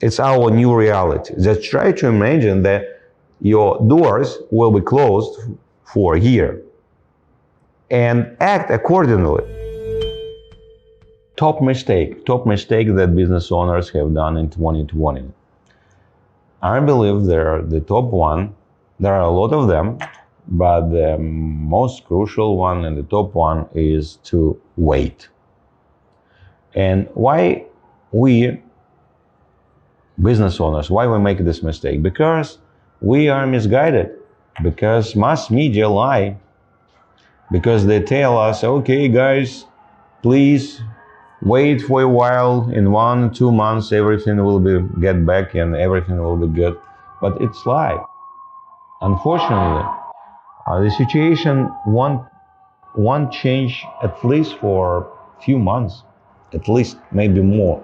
It's our new reality. Just try to imagine that your doors will be closed for a year and act accordingly. Top mistake that business owners have done in 2020. I believe they're the top one. There are a lot of them, but the most crucial one and the top one is to wait. And why we business owners, why we make this mistake? Because we are misguided, because mass media lie, because they tell us, okay guys, please wait for a while, in 1-2 months everything will get back and everything will be good. But it's lie. Unfortunately, the situation won't change at least for a few months, at least maybe more.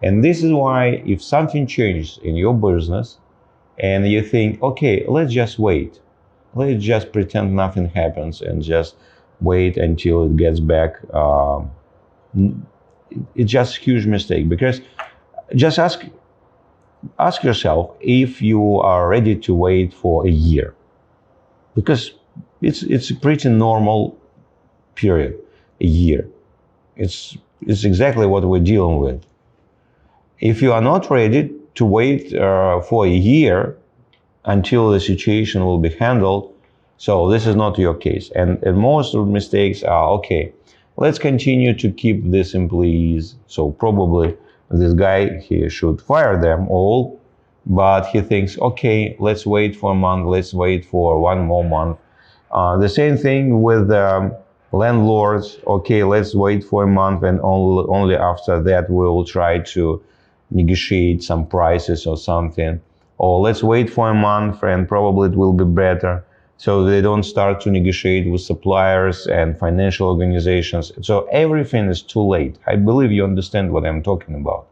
And this is why if something changes in your business and you think, okay, let's just wait, let's just pretend nothing happens and just wait until it gets back, it's just a huge mistake. Because just ask yourself if you are ready to wait for a year, because it's a pretty normal period, a year. It's exactly what we're dealing with. If you are not ready to wait for a year until the situation will be handled, so this is not your case. And most of the mistakes are, okay, let's continue to keep these employees. So probably this guy, he should fire them all, but he thinks, okay, let's wait for a month, let's wait for 1 more month. The same thing with landlords. Okay, let's wait for a month and only after that we will try to negotiate some prices or something. Or let's wait for a month and probably it will be better. So they don't start to negotiate with suppliers and financial organizations. So everything is too late. I believe you understand what I'm talking about.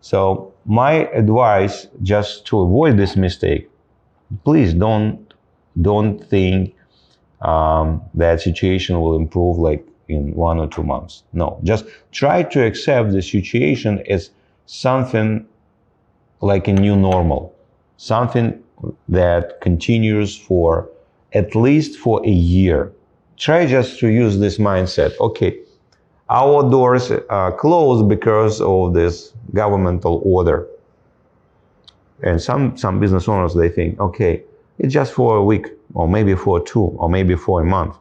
So my advice, just to avoid this mistake, please don't think that situation will improve like in 1 or 2 months. No, just try to accept the situation as something like a new normal, something that continues for at least for a year. Try just to use this mindset. Okay, our doors are closed because of this governmental order. And some business owners, they think, okay, it's just for a week, or maybe for 2, or maybe for a month.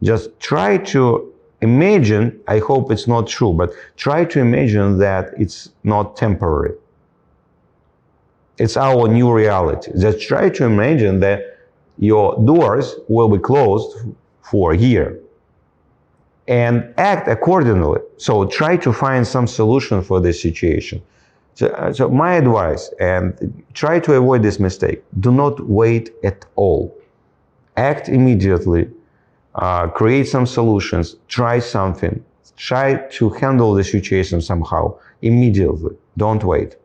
Just try to imagine, I hope it's not true, but try to imagine that it's not temporary. It's our new reality. Just try to imagine that your doors will be closed for a year and act accordingly. So try to find some solution for this situation. So my advice, and try to avoid this mistake, do not wait at all. Act immediately, create some solutions, try something, try to handle the situation somehow, immediately, don't wait.